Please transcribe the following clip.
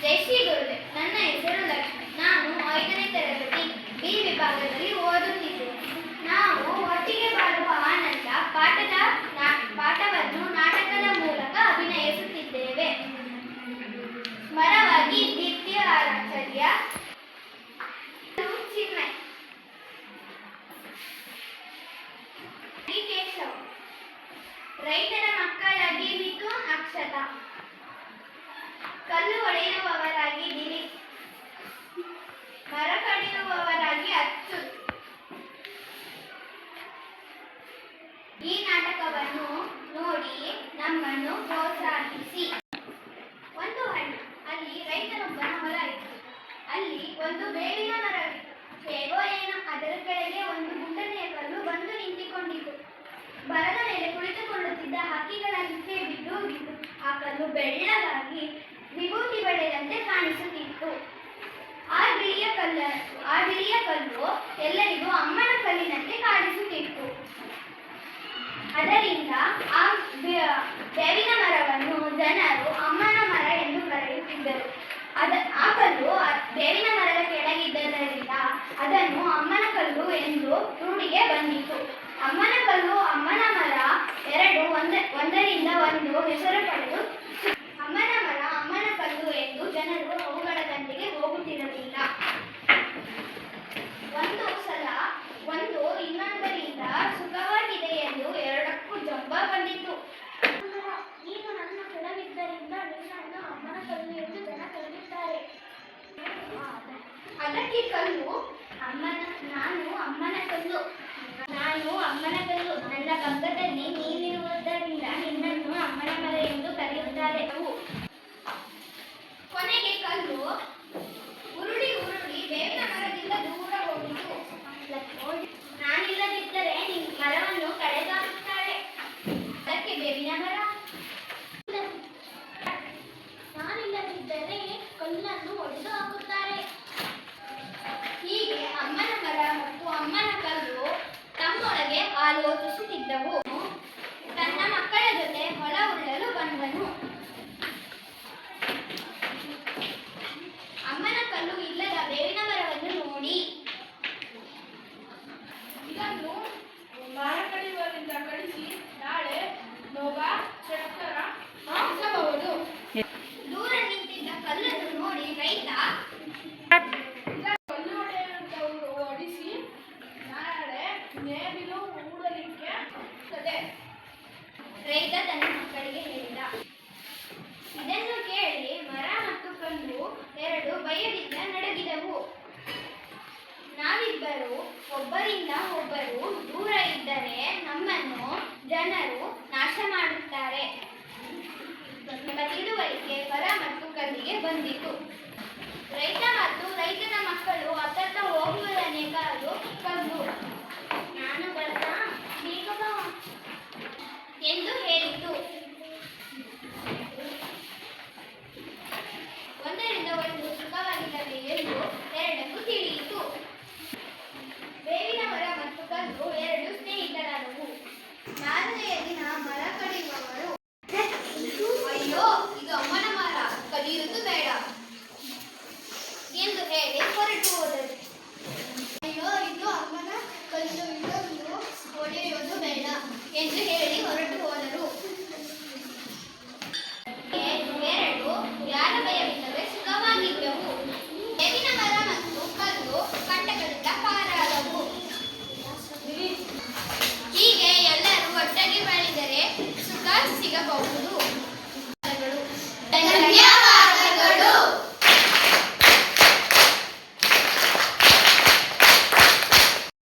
ಜೈ ಶ್ರೀ ಗುರುವೆ. ನನ್ನ ಹೆಸರು ಲಕ್ಷ್ಮಿ. ನಾನು 5ನೇ ತರಗತಿ ಬಿ ವಿಭಾಗದಲ್ಲಿ ಓದುತ್ತಿದ್ದೇನೆ. ನಾವು ಒಟ್ಟಿಗೆ ಬಾಳುವ ಆನಂದ ಪಾಠವನ್ನು ನಾಟಕದ ಮೂಲಕ ಅಭಿನಯಿಸುತ್ತಿದ್ದೇವೆ. ಮರವಾಗಿ ದೀಪ್ತಿ ಆಚಾರ್ಯ, ಚಿನ್ಮಯ್, ಕೇಶವ್, ರೈತರ ಮಕ್ಕಳಾಗಿ ಮಿಥುನ್, ಅಕ್ಷತಾ, ಕಲ್ಲು ಹೊಡೆಯುವವರಾಗಿ ದಿಲೀಪ್, ಮರ ಕಡಿಯುವವರಾಗಿ ಅಚ್ಯುತ್. ಈ ನಾಟಕವನ್ನು ನೋಡಿ ನಮ್ಮನ್ನು ಪ್ರೋತ್ಸಾಹಿಸಿ. ಒಂದು ಹಳ್ಳಿ, ಅಲ್ಲಿ ರೈತನೊಬ್ಬನ ಹೊಲ ಇತ್ತು. ಅಲ್ಲಿ ಒಂದು ಬೇವಿನ ಮರವಿತ್ತು. ಹೇಗೋ ಏನೋ ಅದರ ಕೆಳಗೆ ಒಂದು ಗುಂಡನೆಯ ಕಲ್ಲು ಬಂದು ನಿಂತುಕೊಂಡಿತು. ಮರದ ಮೇಲೆ ಕುಳಿತುಕೊಳ್ಳುತ್ತಿದ್ದ ಹಕ್ಕಿಗಳ ಹಿಂಸೆ ಬಿದ್ದು ಹೋಗಿತ್ತು. ಆ ಕಲ್ಲು ಬೆಳ್ಳಗಾಗಿ ವಿಭೂತಿ ಬಳೆದಂತೆ ಕಾಣಿಸುತ್ತಿತ್ತು. ಆ ಬಿಳಿಯ ಕಲ್ಲು ಎಲ್ಲರಿಗೂ ಅಮ್ಮನ ಕಲ್ಲಿನಂತೆ ಕಾಣಿಸುತ್ತಿತ್ತು. ಅದರಿಂದ ಆ ಬೇವಿನ ಮರವನ್ನು ಜನರು ಅಮ್ಮನ ಮರ ಎಂದು ಕರೆಯುತ್ತಿದ್ದರು. ಆ ಕಲ್ಲು ಬೇವಿನ ಮರದ ಕೆಳಗಿದ್ದರಿಂದ ಅದನ್ನು ಅಮ್ಮನ ಕಲ್ಲು ಎಂದು ರೂಢಿಗೆ ಬಂದಿತು. ಅಮ್ಮನ ಕಲ್ಲು, ಅಮ್ಮನ ಮರ ಎರಡು ಒಂದರಿಂದ ಒಂದು ಹೆಸರು ಪಡೆದು ಅಮ್ಮನ ಮರ, ಅಮ್ಮನ ಕಲ್ಲು ಎಂದು ಜನರು ಅವುಗಳ ದಂಡೆಗೆ ಹೋಗುತ್ತಿರಲಿಲ್ಲ. ಒಂದು ಸಲ ಒಂದು ಇನ್ನೊಂದರಿಂದ ಸುಖವಾಗಿದೆ ಎಂದು ಎರಡಕ್ಕೂ ಜಂಬ ಬಂದಿತು. ನೀನು ನನ್ನ ಕೆಳಗಿದ್ದರಿಂದ ನಿನ್ನನ್ನು ಅಮ್ಮನ ಕಲ್ಲು ಎಂದು ಜನ ಕರೆಯುತ್ತಾರೆ. ಅದಕ್ಕೆ ಕಲ್ಲು, ನಾನು ಅಮ್ಮನ ಕಲ್ಲು, ನನ್ನ ಪಕ್ಕದಲ್ಲಿ ನೀನಿರುವುದರಿಂದ ನಿನ್ನನ್ನು ಅಮ್ಮನ ಮರ ಎಂದು ಕರೆಯುತ್ತಾರೆ. ಕೊನೆಗೆ ಕಲ್ಲು ಉರುಳಿ ಬೇವಿನ ಮರದಿಂದ ದೂರ ಹೋಗಿತು. ನಾನಿಲ್ಲದಿದ್ದರೆ ಮರವನ್ನು ಕಡೆದಾಕುತ್ತಾಳೆ. ಅದಕ್ಕೆ ಬೇವಿನ ಮರ, ನಾನಿಲ್ಲದಿದ್ದರೆ ಕಲ್ಲನ್ನು ಒಡೆದು ಹಾಕುತ್ತಾರೆ. ಹೀಗೆ ಅಮ್ಮನ ಮರ ಮತ್ತು ಅಮ್ಮನ ಕಲ್ಲು ತಮ್ಮೊಳಗೆ ಆಲೋಚಿಸುತ್ತಿದ್ದವು. ತನ್ನ ಮಕ್ಕಳ ಜೊತೆ ಹೊಲ ಉಳ್ಳಲು ಬಂದನು. ಅಮ್ಮನ ಕಲ್ಲು ಇಲ್ಲದ ಬೇವಿನ ಮರವನ್ನು ನೋಡಿ, ಇದನ್ನು ಮರ ಕಡಿಯುವವರಿಂದ ಕಡಿಸಿ ನಾಳೆ ನೋಗ ಚಕ್ಕರ ಮಾಡಿಸಬಹುದು. ದೂರ ನಿಂತಿದ್ದ ಕಲ್ಲನ್ನು ನೋಡಿ ರೈತ, ಕಲ್ಲು ಹೊಡೆಯುವಂತವರು ಓಡಿಸಿ ನಾಳೆ ನೇಗಿಲು ಹೂಡಲಿಕ್ಕೆ ಆಗ್ತದೆ. ರೈತ ತನ್ನ ಮಕ್ಕಳಿಗೆ ಹೇಳಿದ. ಇದನ್ನು ಕೇಳಿ ಮರ ಮತ್ತು ಕಲ್ಲು ಎರಡು ಭಯದಿಂದ ನಡುಗಿದವು. ನಾವಿಬ್ಬರು ಒಬ್ಬರಿಂದ ಒಬ್ಬರು ದೂರ ಇದ್ದರೆ ನಮ್ಮನ್ನು ಜನರು ನಾಶ ಮಾಡುತ್ತಾರೆ ಎಂಬ ತಿಳುವಳಿಕೆ ಮರ ಮತ್ತು ಕಲ್ಲಿಗೆ ಬಂದಿತು. ರೈತ ಮತ್ತು ರೈತನ ಮಕ್ಕಳು ಅತ್ತತ್ತ ಹೋಗುವುದನ್ನೇ ಕಾದು ಕಲ್ಲು, ನಾನು ಬರಲ್ಲ ಬೇಗ ಬಾ ಎಂದು ಹೇಳಿತು. ಒಂದರಿಂದ ಒಂದು ಸುಖವಾಗಿರಲಿ ಎಂದು ಎರಡಕ್ಕೂ ತಿಳಿಯಿತು. ಬೇವಿನ ಮರ ಮತ್ತು ಕಲ್ಲು ಎರಡು ಸ್ನೇಹಿತರಾದವು. ಮಾರನೆಯ ದಿನ ಮರ ಕಡಿಯುವವರು, ಅಯ್ಯೋ ಇದು ಅಮ್ಮನ ಮರ, ಕಡಿಯುವುದು ಬೇಡ ಎಂದು ಹೇಳಿ ಹೊರಟು ಹೋದರು. ಅಯ್ಯೋ ಇದು ಅಮ್ಮನ ಕಲ್ಲು, ಇದನ್ನು ಹೊಡೆಯುವುದು ಬೇಡ ಎಂದು ಹೇಳಿ ಹೊರಟು ಹೋದರು. ಎರಡು ಯಾರ ಭಯವಿಲ್ಲವೇ ಸುಖವಾಗಿದ್ದವು. ಬೇವಿನ ಮರ ಮತ್ತು ಕಲ್ಲು ಕಂಟಕದಿಂದ ಪಾರಾದವು. ಹೀಗೆ ಎಲ್ಲರೂ ಒಟ್ಟಾಗಿ ಬಾಳಿದರೆ ಸುಖ ಸಿಗಬಹುದು.